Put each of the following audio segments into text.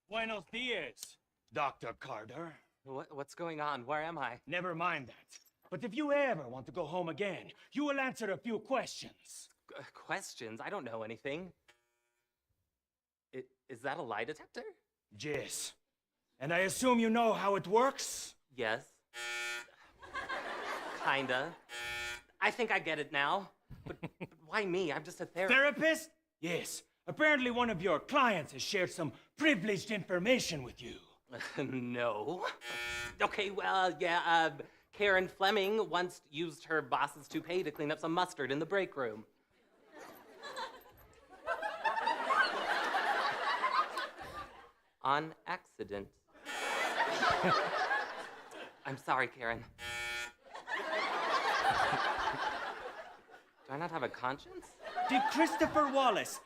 Buenos dias, Dr. Carter. What's going on? Where am I? Never mind that. But if you ever want to go home again, you will answer a few questions. Questions? I don't know anything. Is that a lie detector? Yes. And I assume you know how it works? Yes. Kinda. I think I get it now. But why me? I'm just a therapist. Therapist? Yes. Apparently one of your clients has shared some privileged information with you. No. Okay, well, yeah, Karen Fleming once used her boss's toupee to clean up some mustard in the break room. On accident. I'm sorry, Karen. Do I not have a conscience? Did Christopher Wallace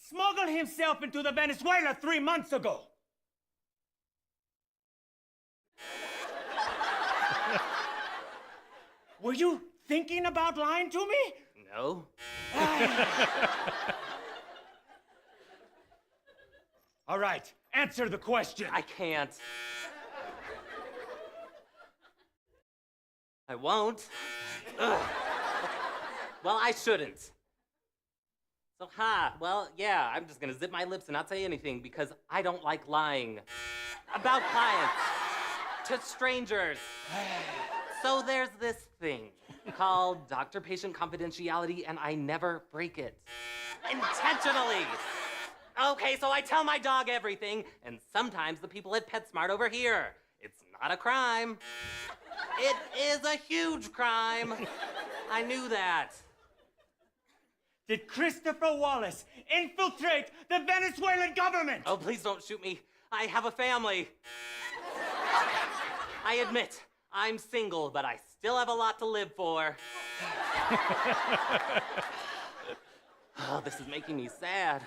smuggle himself into the Venezuela 3 months ago? Were you thinking about lying to me? No. All right, answer the question. I can't. I won't. Ugh. Well, I shouldn't. So, well, yeah, I'm just gonna zip my lips and not say anything because I don't like lying. About clients. To strangers. So there's this thing called doctor-patient confidentiality, and I never break it. Intentionally. Okay, so I tell my dog everything, and sometimes the people at PetSmart overhear. It's not a crime. It is a huge crime. I knew that. Did Christopher Wallace infiltrate the Venezuelan government? Oh, please don't shoot me. I have a family. I admit, I'm single, but I still have a lot to live for. Oh, this is making me sad.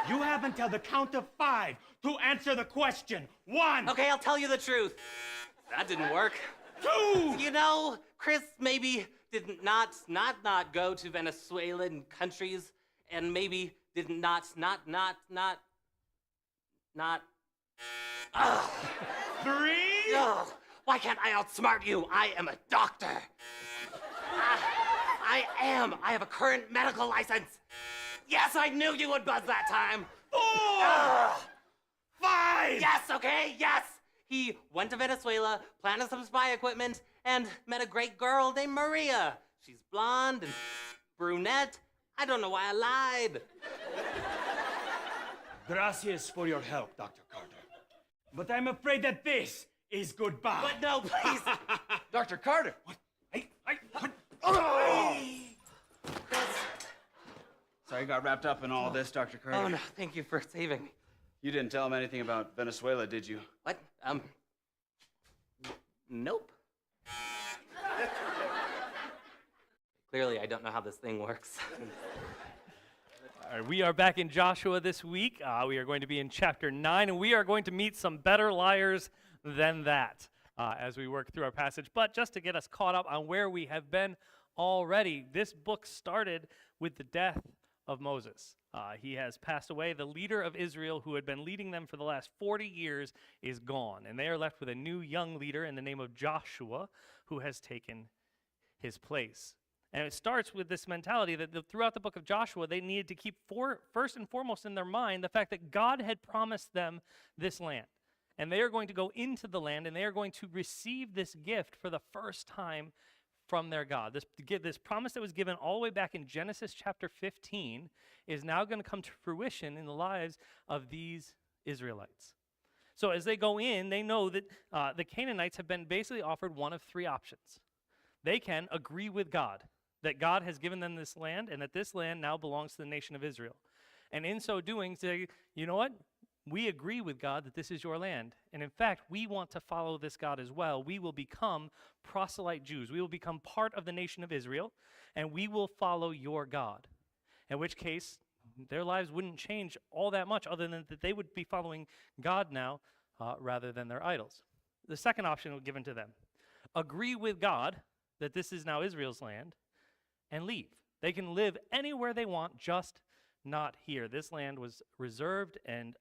You have until the count of 5 to answer the question. 1. Okay, I'll tell you the truth. That didn't work. 2. You know, Chris maybe did not go to Venezuelan countries, and maybe did not. 3. Ugh, why can't I outsmart you? I am a doctor. I am. I have a current medical license. Yes, I knew you would buzz that time. 4. 5. Yes, okay, yes. He went to Venezuela, planted some spy equipment, and met a great girl named Maria. She's blonde and brunette. I don't know why I lied. Gracias for your help, Dr. Carter. But I'm afraid that this is goodbye. But no, please. Dr. Carter! What? Chris. Sorry you got wrapped up in all this, Dr. Carter. Oh, no, thank you for saving me. You didn't tell him anything about Venezuela, did you? What? Nope. Clearly, I don't know how this thing works. All right, we are back in Joshua this week. We are going to be in chapter 9, and we are going to meet some better liars than that as we work through our passage. But just to get us caught up on where we have been already, this book started with the death of Moses. He has passed away. The leader of Israel, who had been leading them for the last 40 years, is gone. And they are left with a new young leader in the name of Joshua, who has taken his place. And it starts with this mentality that throughout the book of Joshua, they needed to keep first and foremost in their mind the fact that God had promised them this land. And they are going to go into the land, and they are going to receive this gift for the first time from their God. This promise that was given all the way back in Genesis chapter 15 is now going to come to fruition in the lives of these Israelites. So as they go in, they know that the Canaanites have been basically offered one of 3 options. They can agree with God that God has given them this land and that this land now belongs to the nation of Israel. And in so doing, say, you know what? We agree with God that this is your land. And in fact, we want to follow this God as well. We will become proselyte Jews. We will become part of the nation of Israel, and we will follow your God. In which case, their lives wouldn't change all that much other than that they would be following God now rather than their idols. The second option was given to them. Agree with God that this is now Israel's land and leave. They can live anywhere they want, just not here. This land was reserved and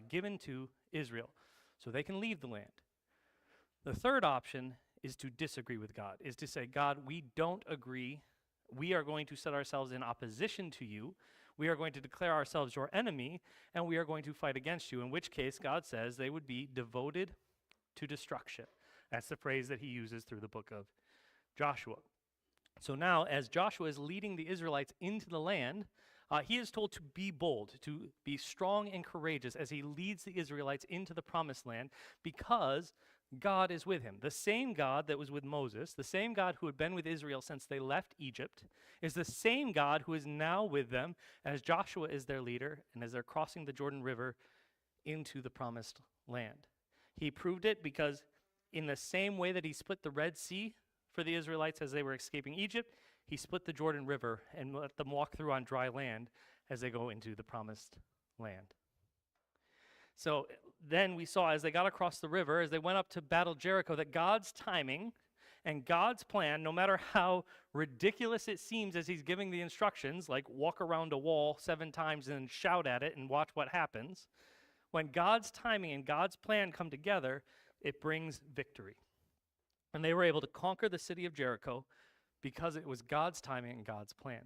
given to Israel so they can leave the land. The third option is to disagree with God, is to say, God, we don't agree. We are going to set ourselves in opposition to you. We are going to declare ourselves your enemy, and we are going to fight against you, in which case God says they would be devoted to destruction. That's the phrase that he uses through the book of Joshua. So now, as Joshua is leading the Israelites into the land, he is told to be bold, to be strong and courageous as he leads the Israelites into the promised land, because God is with him. The same God that was with Moses, the same God who had been with Israel since they left Egypt, is the same God who is now with them as Joshua is their leader and as they're crossing the Jordan River into the promised land. He proved it because in the same way that he split the Red Sea for the Israelites as they were escaping Egypt, he split the Jordan River and let them walk through on dry land as they go into the promised land. So then we saw as they got across the river, as they went up to battle Jericho, that God's timing and God's plan, no matter how ridiculous it seems as he's giving the instructions, like walk around a wall 7 times and shout at it and watch what happens, when God's timing and God's plan come together, it brings victory. And they were able to conquer the city of Jericho because it was God's timing and God's plan.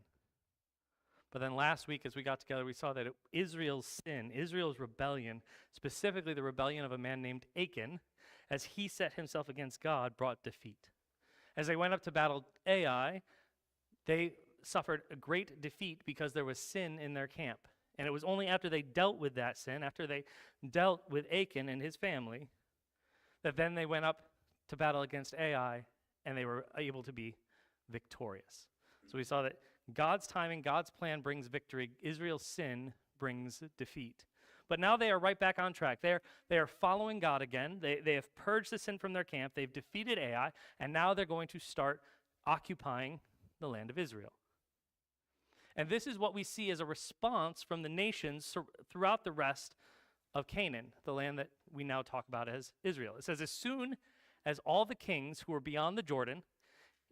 But then last week as we got together, we saw that Israel's sin, Israel's rebellion, specifically the rebellion of a man named Achan, as he set himself against God, brought defeat. As they went up to battle Ai, they suffered a great defeat because there was sin in their camp. And it was only after they dealt with that sin, after they dealt with Achan and his family, that then they went up to battle against Ai, and they were able to be victorious. So we saw that God's timing, God's plan brings victory. Israel's sin brings defeat. But now they are right back on track. They are following God again. They have purged the sin from their camp. They've defeated Ai, and now they're going to start occupying the land of Israel. And this is what we see as a response from the nations throughout the rest of Canaan, the land that we now talk about as Israel. It says, as soon as all the kings who were beyond the Jordan,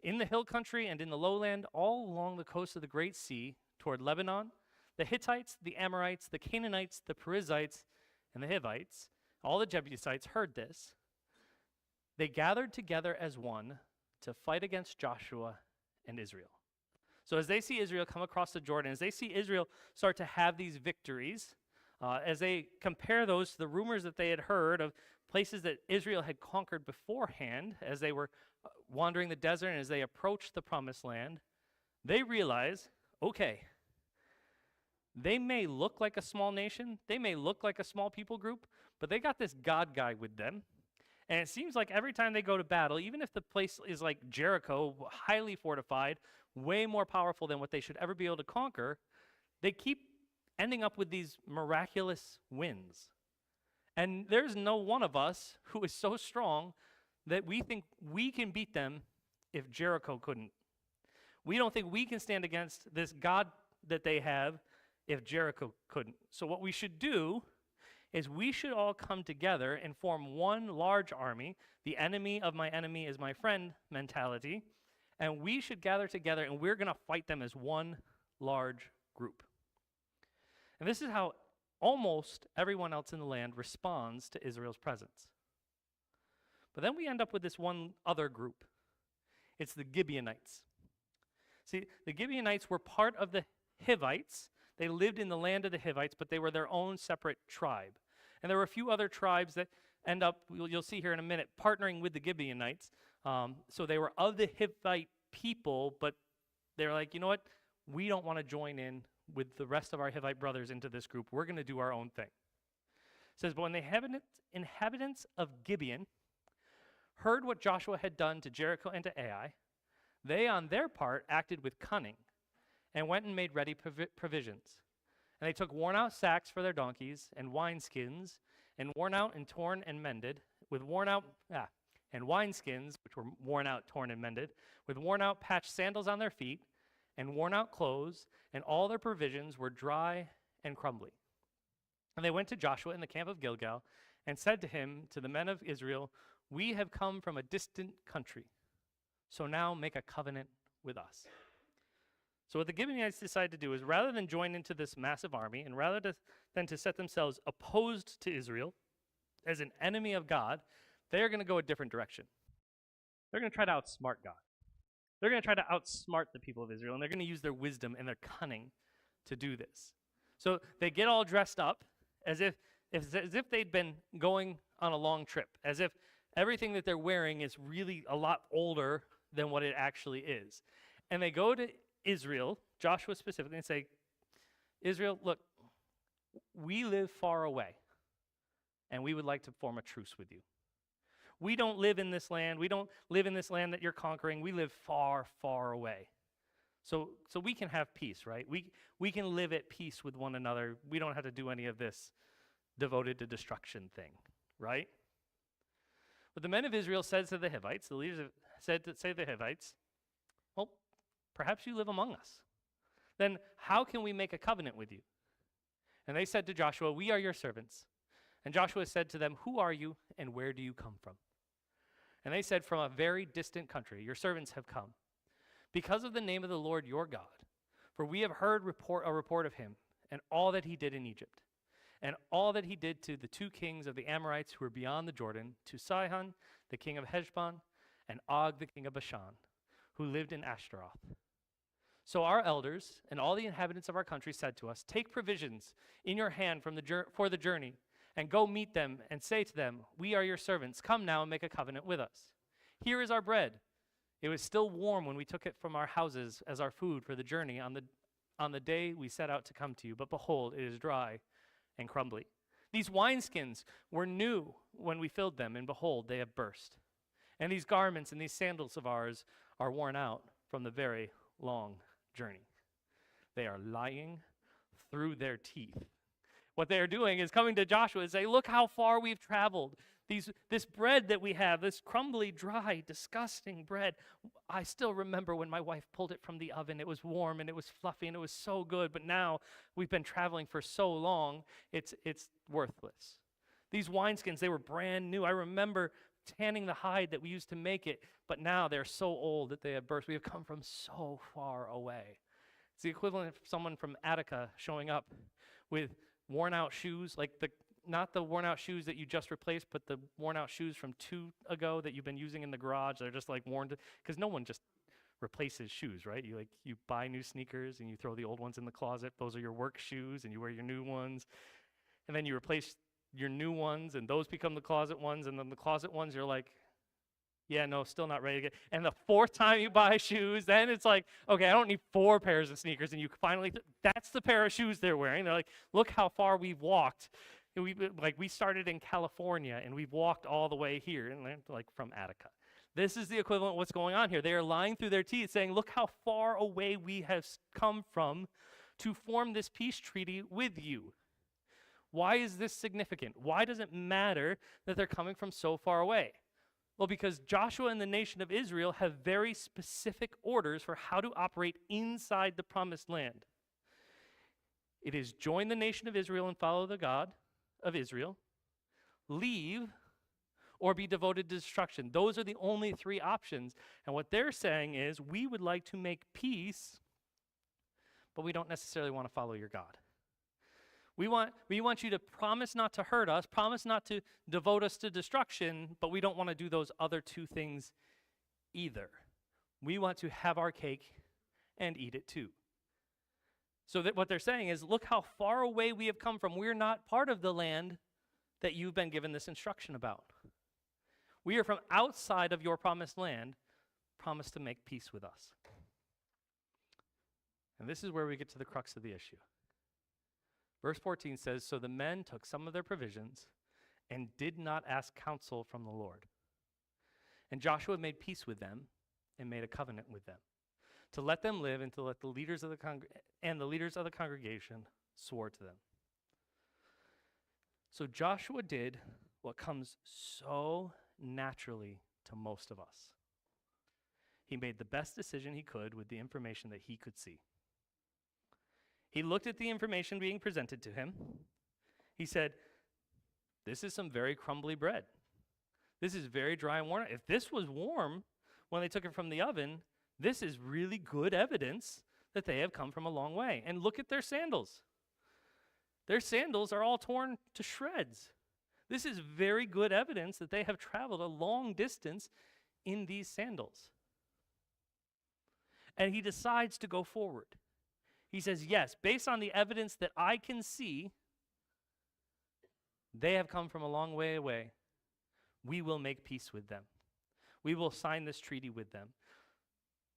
in the hill country and in the lowland, all along the coast of the Great Sea, toward Lebanon, the Hittites, the Amorites, the Canaanites, the Perizzites, and the Hivites, all the Jebusites heard this. They gathered together as one to fight against Joshua and Israel. So as they see Israel come across the Jordan, as they see Israel start to have these victories, as they compare those to the rumors that they had heard of places that Israel had conquered beforehand, as they were wandering the desert and as they approached the promised land, they realize, okay, they may look like a small nation, they may look like a small people group, but they got this God guy with them. And it seems like every time they go to battle, even if the place is like Jericho, highly fortified, way more powerful than what they should ever be able to conquer, they keep ending up with these miraculous wins. And there's no one of us who is so strong that we think we can beat them if Jericho couldn't. We don't think we can stand against this God that they have if Jericho couldn't. So what we should do is we should all come together and form one large army, the enemy of my enemy is my friend mentality, and we should gather together and we're going to fight them as one large group. And this is how almost everyone else in the land responds to Israel's presence. But then we end up with this one other group. It's the Gibeonites. See, the Gibeonites were part of the Hivites. They lived in the land of the Hivites, but they were their own separate tribe. And there were a few other tribes that end up, you'll see here in a minute, partnering with the Gibeonites. So they were of the Hivite people, but they're like, you know what? We don't want to join in with the rest of our Hivite brothers into this group. We're going to do our own thing. It says, but when the inhabitants of Gibeon heard what Joshua had done to Jericho and to Ai, they on their part acted with cunning and went and made ready provisions. And they took worn-out sacks for their donkeys and wineskins, and worn out and torn and mended, and wineskins, which were worn out, torn, and mended, with worn-out patched sandals on their feet, and worn-out clothes, and all their provisions were dry and crumbly. And they went to Joshua in the camp of Gilgal, and said to him, to the men of Israel, we have come from a distant country, so now make a covenant with us. So what the Gibeonites decided to do is rather than join into this massive army, and rather than to set themselves opposed to Israel as an enemy of God, they are going to go a different direction. They're going to try to outsmart God. They're going to try to outsmart the people of Israel, and they're going to use their wisdom and their cunning to do this. So they get all dressed up as if they'd been going on a long trip, as if everything that they're wearing is really a lot older than what it actually is. And they go to Israel, Joshua specifically, and say, Israel, look, we live far away, and we would like to form a truce with you. We don't live in this land. We don't live in this land that you're conquering. We live far, far away. So we can have peace, right? We can live at peace with one another. We don't have to do any of this devoted to destruction thing, right? But the men of Israel said to the Hivites, the leaders said to the Hivites, well, perhaps you live among us. Then how can we make a covenant with you? And they said to Joshua, we are your servants. And Joshua said to them, who are you and where do you come from? And they said, from a very distant country, your servants have come, because of the name of the Lord your God. For we have heard a report of him and all that he did in Egypt, and all that he did to the two kings of the Amorites who were beyond the Jordan, to Sihon, the king of Heshbon, and Og, the king of Bashan, who lived in Ashtaroth. So our elders and all the inhabitants of our country said to us, take provisions in your hand for the journey, and go meet them and say to them, we are your servants. Come now and make a covenant with us. Here is our bread. It was still warm when we took it from our houses as our food for the journey on the day we set out to come to you. But behold, it is dry and crumbly. These wineskins were new when we filled them, and behold, they have burst. And these garments and these sandals of ours are worn out from the very long journey. They are lying through their teeth. What they are doing is coming to Joshua and saying, look how far we've traveled. This bread that we have, this crumbly, dry, disgusting bread. I still remember when my wife pulled it from the oven. It was warm and it was fluffy and it was so good. But now we've been traveling for so long, it's worthless. These wineskins, they were brand new. I remember tanning the hide that we used to make it, but now they're so old that they have burst. We have come from so far away. It's the equivalent of someone from Attica showing up with worn out shoes, like not the worn out shoes that you just replaced, but the worn out shoes from 2 ago that you've been using in the garage. They're just like worn, because no one just replaces shoes, right? You buy new sneakers and you throw the old ones in the closet. Those are your work shoes, and you wear your new ones, and then you replace your new ones, and those become the closet ones, and then the closet ones you're like, yeah, no, still not ready to get. And the 4th time you buy shoes, then it's like, okay, I don't need 4 pairs of sneakers. And you finally, that's the pair of shoes they're wearing. They're like, look how far we've walked. And we started in California, and we've walked all the way here, and like from Attica. This is the equivalent of what's going on here. They are lying through their teeth, saying, look how far away we have come from to form this peace treaty with you. Why is this significant? Why does it matter that they're coming from so far away? Well, because Joshua and the nation of Israel have very specific orders for how to operate inside the promised land. It is join the nation of Israel and follow the God of Israel, leave, or be devoted to destruction. Those are the only 3 options. And what they're saying is, we would like to make peace, but we don't necessarily want to follow your God. We want you to promise not to hurt us, promise not to devote us to destruction, but we don't want to do those other 2 things either. We want to have our cake and eat it too. So that what they're saying is, look how far away we have come from. We're not part of the land that you've been given this instruction about. We are from outside of your promised land, promise to make peace with us. And this is where we get to the crux of the issue. Verse 14 says, so the men took some of their provisions and did not ask counsel from the Lord. And Joshua made peace with them and made a covenant with them, to let them live and to let the leaders of the congregation swore to them. So Joshua did what comes so naturally to most of us. He made the best decision he could with the information that he could see. He looked at the information being presented to him. He said, this is some very crumbly bread. This is very dry and worn out. If this was warm when they took it from the oven, this is really good evidence that they have come from a long way. And look at their sandals. Their sandals are all torn to shreds. This is very good evidence that they have traveled a long distance in these sandals. And he decides to go forward. He says, yes, based on the evidence that I can see, they have come from a long way away. We will make peace with them. We will sign this treaty with them.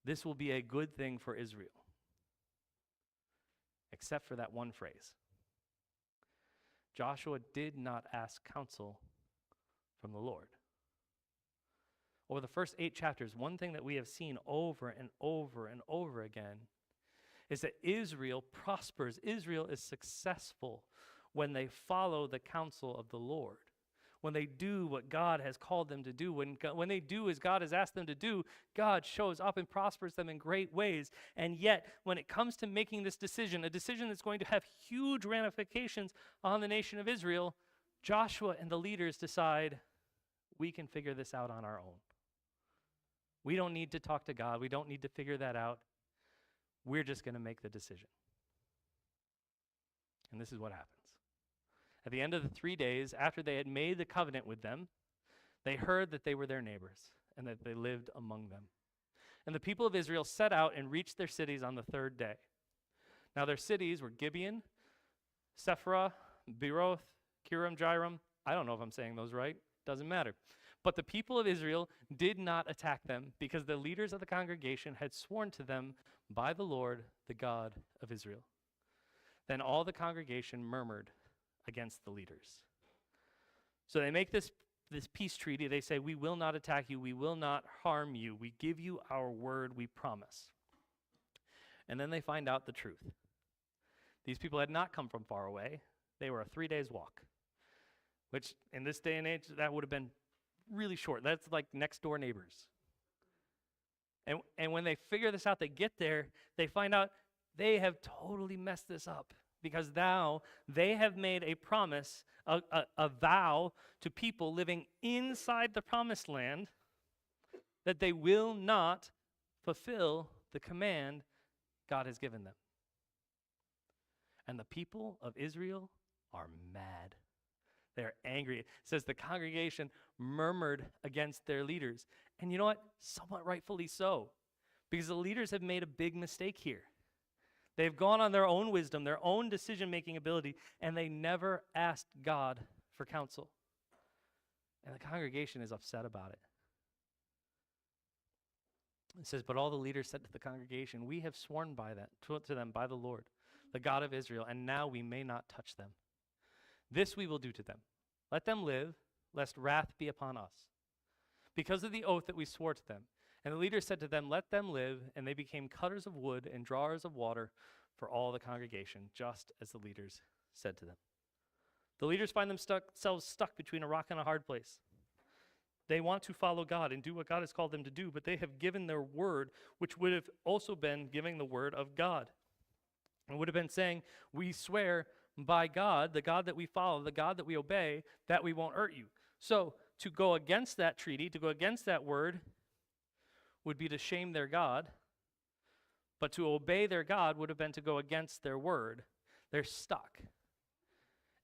This will be a good thing for Israel. Except for that one phrase. Joshua did not ask counsel from the Lord. Over the first 8 chapters, one thing that we have seen over and over and over again is that Israel prospers. Israel is successful when they follow the counsel of the Lord. When they do what God has called them to do, when they do as God has asked them to do, God shows up and prospers them in great ways. And yet, when it comes to making this decision, a decision that's going to have huge ramifications on the nation of Israel, Joshua and the leaders decide, we can figure this out on our own. We don't need to talk to God. We don't need to figure that out. We're just going to make the decision. And this is what happens. At the end of the 3 days, after they had made the covenant with them, they heard that they were their neighbors and that they lived among them. And the people of Israel set out and reached their cities on the 3rd day. Now their cities were Gibeon, Sephirah, Beeroth, Kiram-Jairam. I don't know if I'm saying those right. Doesn't matter. But the people of Israel did not attack them because the leaders of the congregation had sworn to them by the Lord, the God of Israel. Then all the congregation murmured against the leaders. So they make this peace treaty. They say, we will not attack you. We will not harm you. We give you our word. We promise. And then they find out the truth. These people had not come from far away. They were a 3 days walk, which in this day and age, that would have been really short. That's like next door neighbors. And when they figure this out, they get there, they find out they have totally messed this up. Because now they have made a promise, a vow to people living inside the promised land that they will not fulfill the command God has given them. And the people of Israel are mad. They're angry. It says the congregation murmured against their leaders. And you know what? Somewhat rightfully so. Because the leaders have made a big mistake here. They've gone on their own wisdom, their own decision-making ability, and they never asked God for counsel. And the congregation is upset about it. It says, but all the leaders said to the congregation, we have sworn by that to them by the Lord, the God of Israel, and now we may not touch them. This we will do to them. Let them live, lest wrath be upon us, because of the oath that we swore to them. And the leaders said to them, let them live, and they became cutters of wood and drawers of water for all the congregation, just as the leaders said to them. The leaders find themselves stuck between a rock and a hard place. They want to follow God and do what God has called them to do, but they have given their word, which would have also been giving the word of God. It would have been saying, we swear by God, the God that we follow, the God that we obey, that we won't hurt you. So to go against that treaty, to go against that word, would be to shame their God, but to obey their God would have been to go against their word. They're stuck.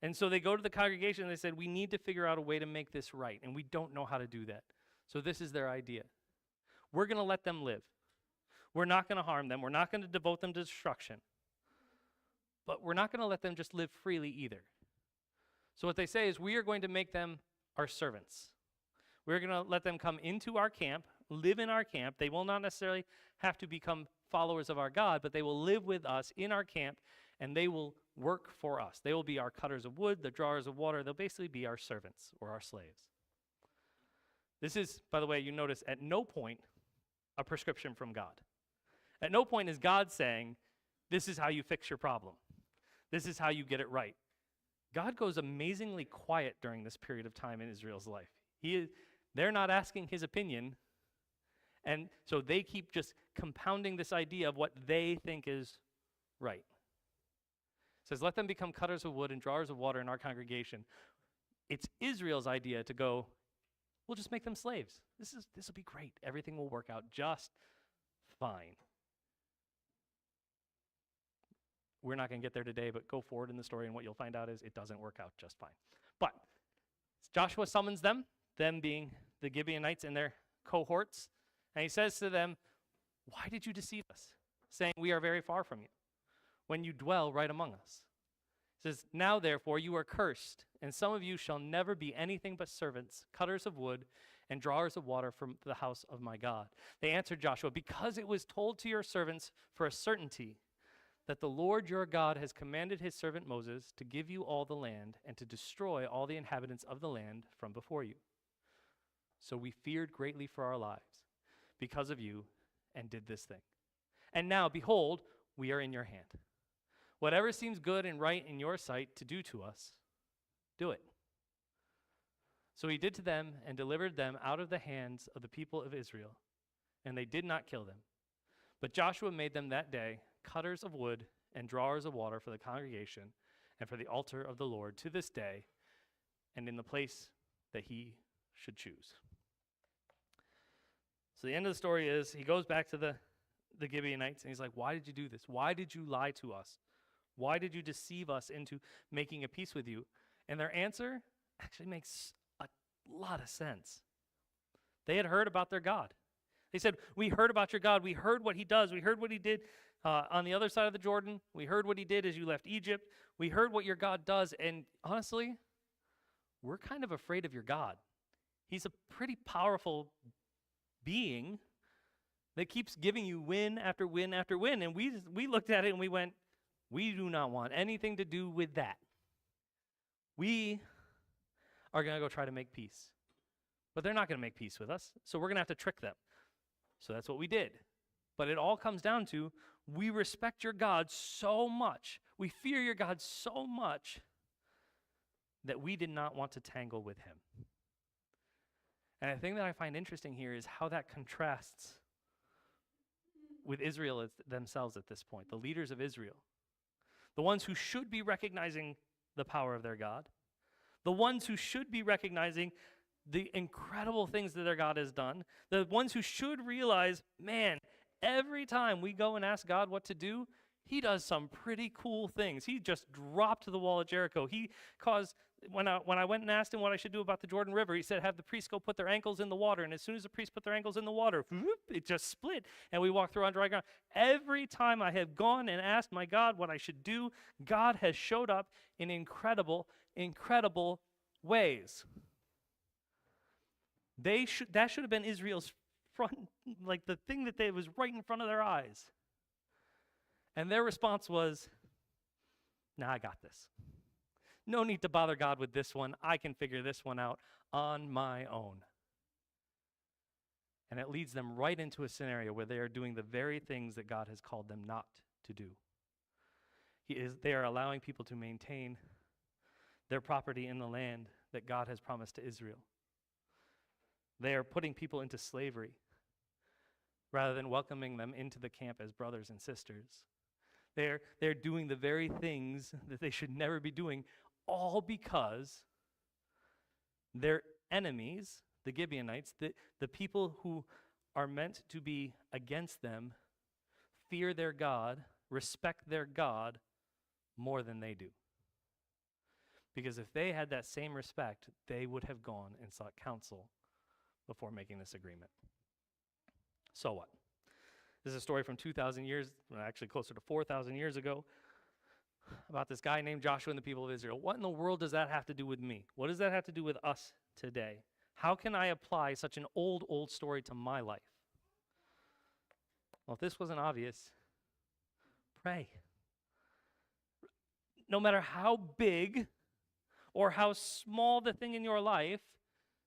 And so they go to the congregation and they said, we need to figure out a way to make this right, and we don't know how to do that. So this is their idea. We're going to let them live. We're not going to harm them. We're not going to devote them to destruction. But we're not going to let them just live freely either. So what they say is, we are going to make them our servants. We're going to let them come into our camp, live in our camp. They will not necessarily have to become followers of our God, but they will live with us in our camp, and they will work for us. They will be our cutters of wood, the drawers of water. They'll basically be our servants or our slaves. This is, by the way, you notice at no point a prescription from God. At no point is God saying, this is how you fix your problem. This is how you get it right. God goes amazingly quiet during this period of time in Israel's life. They're not asking his opinion. And so they keep just compounding this idea of what they think is right. It says, let them become cutters of wood and drawers of water in our congregation. It's Israel's idea to go, we'll just make them slaves. This will be great. Everything will work out just fine. we're not going to get there today, but go forward in the story, and what you'll find out is it doesn't work out just fine. But Joshua summons them being the Gibeonites and their cohorts, and he says to them, why did you deceive us, saying, we are very far from you, when you dwell right among us? He says, now therefore you are cursed, and some of you shall never be anything but servants, cutters of wood, and drawers of water from the house of my God. They answered Joshua, because it was told to your servants for a certainty that the Lord your God has commanded his servant Moses to give you all the land and to destroy all the inhabitants of the land from before you. So we feared greatly for our lives because of you and did this thing. And now, behold, we are in your hand. Whatever seems good and right in your sight to do to us, do it. So he did to them and delivered them out of the hands of the people of Israel, and they did not kill them. But Joshua made them that day cutters of wood and drawers of water for the congregation and for the altar of the Lord to this day, and in the place that he should choose. So the end of the story is he goes back to the Gibeonites, and he's like, why did you do this? Why did you lie to us? Why did you deceive us into making a peace with you? And their answer actually makes a lot of sense. They had heard about their God. They said, we heard about your God. We heard what he does. We heard what he did on the other side of the Jordan. We heard what he did as you left Egypt. We heard what your God does. And honestly, we're kind of afraid of your God. He's a pretty powerful being that keeps giving you win after win after win. And we looked at it and we went, we do not want anything to do with that. We are going to go try to make peace. But they're not going to make peace with us, so we're going to have to trick them. So that's what we did. But it all comes down to, we respect your God so much, we fear your God so much, that we did not want to tangle with him. And the thing that I find interesting here is how that contrasts with Israel themselves at this point, the leaders of Israel, the ones who should be recognizing the power of their God, the ones who should be recognizing the incredible things that their God has done, the ones who should realize, man, every time we go and ask God what to do, he does some pretty cool things. He just dropped the wall of Jericho. He caused, when I went and asked him what I should do about the Jordan River, he said, have the priests go put their ankles in the water. And as soon as the priests put their ankles in the water, whoop, it just split, and we walked through on dry ground. Every time I have gone and asked my God what I should do, God has showed up in incredible, incredible ways. That should have been Israel's front, like the thing that was right in front of their eyes. And their response was, nah, I got this. No need to bother God with this one. I can figure this one out on my own. And it leads them right into a scenario where they are doing the very things that God has called them not to do. They are allowing people to maintain their property in the land that God has promised to Israel. They are putting people into slavery rather than welcoming them into the camp as brothers and sisters. They're doing the very things that they should never be doing, all because their enemies, the Gibeonites, the people who are meant to be against them, fear their God, respect their God more than they do. Because if they had that same respect, they would have gone and sought counsel before making this agreement. So what? This is a story from 2,000 years, actually closer to 4,000 years ago, about this guy named Joshua and the people of Israel. What in the world does that have to do with me? What does that have to do with us today? How can I apply such an old story to my life? Well, if this wasn't obvious, pray. No matter how big or how small the thing in your life,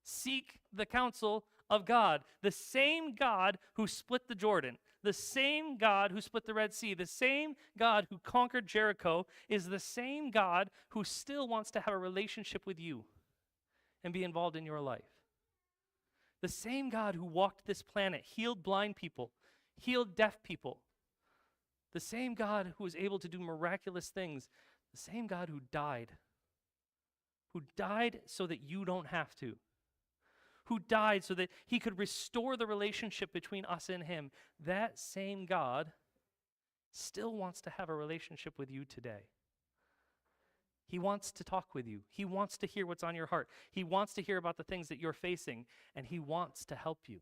seek the counsel of God. The same God who split the Jordan, the same God who split the Red Sea, the same God who conquered Jericho is the same God who still wants to have a relationship with you and be involved in your life. The same God who walked this planet, healed blind people, healed deaf people. The same God who was able to do miraculous things. The same God who died so that you don't have to. Who died so that he could restore the relationship between us and him. That same God still wants to have a relationship with you today. He wants to talk with you. He wants to hear what's on your heart. He wants to hear about the things that you're facing, and he wants to help you.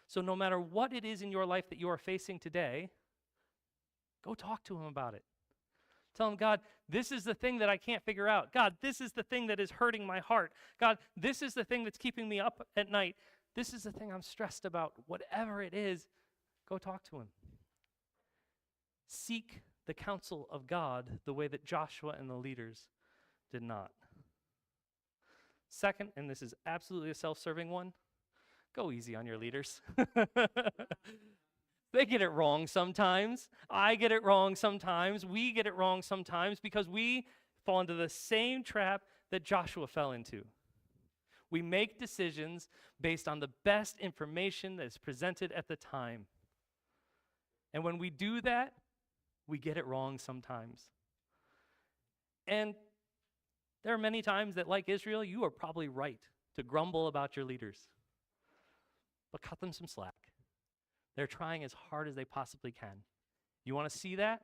So no matter what it is in your life that you are facing today, go talk to him about it. Tell him, God, this is the thing that I can't figure out. God, this is the thing that is hurting my heart. God, this is the thing that's keeping me up at night. This is the thing I'm stressed about. Whatever it is, go talk to him. Seek the counsel of God the way that Joshua and the leaders did not. Second, and this is absolutely a self-serving one, go easy on your leaders. They get it wrong sometimes. I get it wrong sometimes. We get it wrong sometimes because we fall into the same trap that Joshua fell into. We make decisions based on the best information that is presented at the time. And when we do that, we get it wrong sometimes. And there are many times that, like Israel, you are probably right to grumble about your leaders. But cut them some slack. They're trying as hard as they possibly can. You want to see that?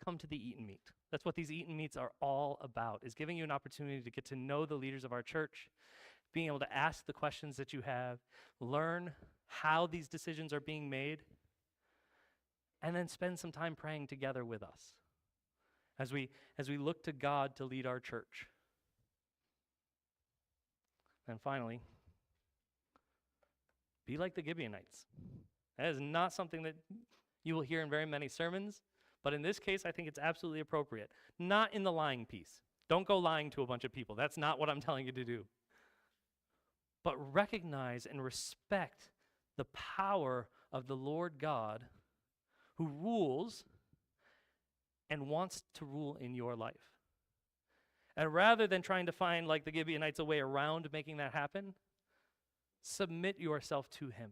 Come to the Eat and Meet. That's what these Eat and Meets are all about, is giving you an opportunity to get to know the leaders of our church, being able to ask the questions that you have, learn how these decisions are being made, and then spend some time praying together with us as we look to God to lead our church. And finally, be like the Gibeonites. That is not something that you will hear in very many sermons, but in this case, I think it's absolutely appropriate. Not in the lying piece. Don't go lying to a bunch of people. That's not what I'm telling you to do. But recognize and respect the power of the Lord God who rules and wants to rule in your life. And rather than trying to find, like the Gibeonites, a way around making that happen, submit yourself to him.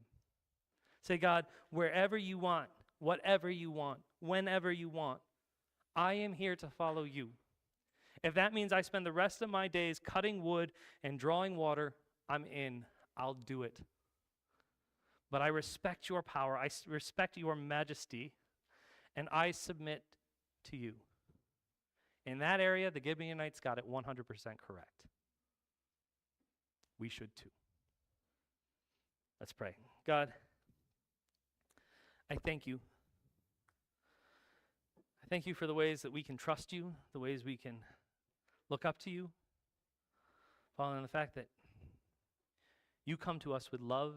Say, God, wherever you want, whatever you want, whenever you want, I am here to follow you. If that means I spend the rest of my days cutting wood and drawing water, I'm in. I'll do it. But I respect your power. I respect your majesty, and I submit to you. In that area, the Gibeonites got it 100% correct. We should too. Let's pray. God, I thank you. I thank you for the ways that we can trust you, the ways we can look up to you, following the fact that you come to us with love,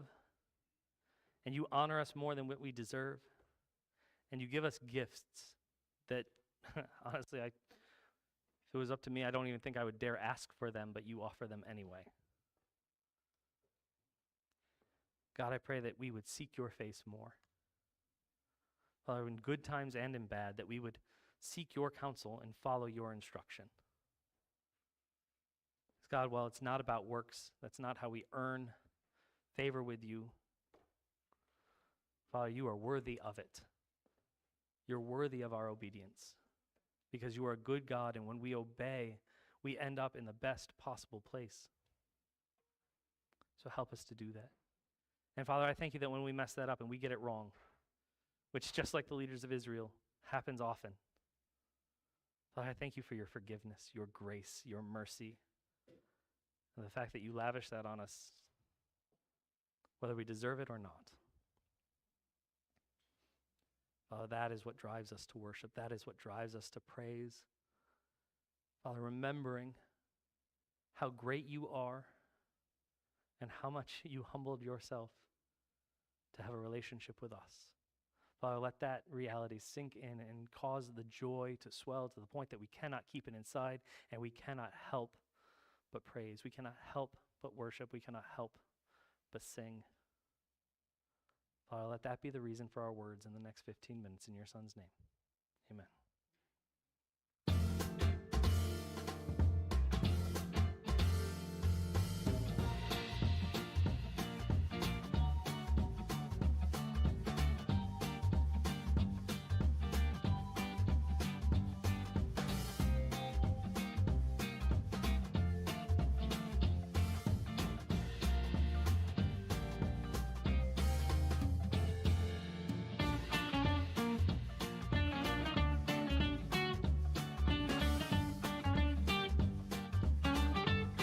and you honor us more than what we deserve, and you give us gifts that, honestly, if it was up to me, I don't even think I would dare ask for them, but you offer them anyway. God, I pray that we would seek your face more. Father, in good times and in bad, that we would seek your counsel and follow your instruction. God, while it's not about works, that's not how we earn favor with you. Father, you are worthy of it. You're worthy of our obedience because you are a good God, and when we obey, we end up in the best possible place. So help us to do that. And Father, I thank you that when we mess that up and we get it wrong, which just like the leaders of Israel, happens often. Father, I thank you for your forgiveness, your grace, your mercy, and the fact that you lavish that on us, whether we deserve it or not. Father, that is what drives us to worship. That is what drives us to praise. Father, remembering how great you are and how much you humbled yourself to have a relationship with us. Father, let that reality sink in and cause the joy to swell to the point that we cannot keep it inside and we cannot help but praise. We cannot help but worship. We cannot help but sing. Father, let that be the reason for our words in the next 15 minutes in your Son's name. Amen.